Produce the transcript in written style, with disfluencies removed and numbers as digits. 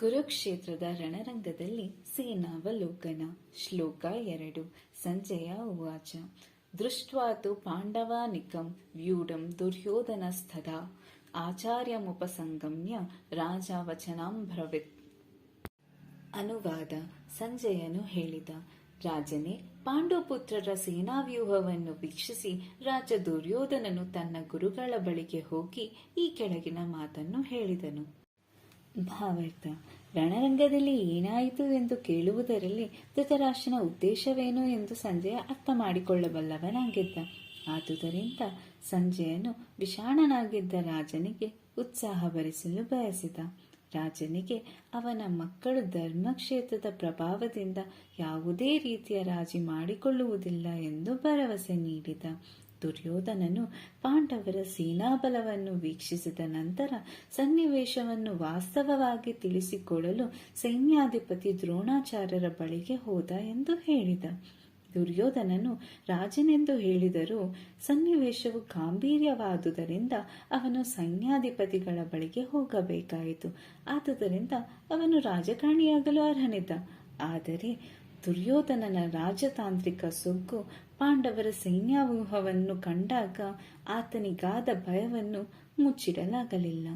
ಕುರುಕ್ಷೇತ್ರದ ರಣರಂಗದಲ್ಲಿ ಸೇನಾವಲೋಕನ. ಶ್ಲೋಕ 2. ಸಂಜಯ ಉವಾಚ. ದೃಷ್ಟ್ವಾ ತು ಪಾಂಡವಾನಿಕಂ ವ್ಯೂಢಂ ದುರ್ಯೋಧನಸ್ತಥಾ ಆಚಾರ್ಯಮುಪಸಂಗಮ್ಯ ರಾಜ ವಚನಾಂಬ್ರವಿತ್. ಅನುವಾದ. ಸಂಜಯನು ಹೇಳಿದ, ರಾಜನೇ, ಪಾಂಡುಪುತ್ರರ ಸೇನಾವ್ಯೂಹವನ್ನು ವೀಕ್ಷಿಸಿ ರಾಜ ದುರ್ಯೋಧನನು ತನ್ನ ಗುರುಗಳ ಬಳಿಗೆ ಹೋಗಿ ಈ ಕೆಳಗಿನ ಮಾತನ್ನು ಹೇಳಿದನು. ಭಾವಾರ್ಥ. ರಣರಂಗದಲ್ಲಿ ಏನಾಯಿತು ಎಂದು ಕೇಳುವುದರಲ್ಲಿ ಧೃತರಾಷ್ಟ್ರನ ಉದ್ದೇಶವೇನು ಎಂದು ಸಂಜಯ ಅರ್ಥ ಮಾಡಿಕೊಳ್ಳಬಲ್ಲವನಾಗಿದ್ದ. ಆದುದರಿಂದ ಸಂಜಯನು ವಿಷಾಣನಾಗಿದ್ದ ರಾಜನಿಗೆ ಉತ್ಸಾಹ ಭರಿಸಲು ಬಯಸಿದ. ರಾಜನಿಗೆ ಅವನ ಮಕ್ಕಳು ಧರ್ಮಕ್ಷೇತ್ರದ ಪ್ರಭಾವದಿಂದ ಯಾವುದೇ ರೀತಿಯ ರಾಜಿ ಮಾಡಿಕೊಳ್ಳುವುದಿಲ್ಲ ಎಂದು ಭರವಸೆ ನೀಡಿದ. ದುರ್ಯೋಧನನು ಪಾಂಡವರ ಸೇನಾಬಲವನ್ನು ವೀಕ್ಷಿಸಿದ ನಂತರ ಸನ್ನಿವೇಶವನ್ನು ವಾಸ್ತವವಾಗಿ ತಿಳಿಸಿಕೊಡಲು ಸೈನ್ಯಾಧಿಪತಿ ದ್ರೋಣಾಚಾರ್ಯರ ಬಳಿಗೆ ಹೋದ ಎಂದು ಹೇಳಿದ. ದುರ್ಯೋಧನನು ರಾಜನೆಂದು ಹೇಳಿದರೂ ಸನ್ನಿವೇಶವು ಗಾಂಭೀರ್ಯವಾದುದರಿಂದ ಅವನು ಸೈನ್ಯಾಧಿಪತಿಗಳ ಬಳಿಗೆ ಹೋಗಬೇಕಾಯಿತು. ಆದುದರಿಂದ ಅವನು ರಾಜಕಾರಣಿಯಾಗಲು ಅರ್ಹನಿದ್ದ. ಆದರೆ ದುರ್ಯೋಧನನ ರಾಜತಾಂತ್ರಿಕ ಸೊಗ್ಗು ಪಾಂಡವರ ಸೈನ್ಯವ್ಯೂಹವನ್ನು ಕಂಡಾಗ ಆತನಿಗಾದ ಭಯವನ್ನು ಮುಚ್ಚಿಡಲಾಗಲಿಲ್ಲ.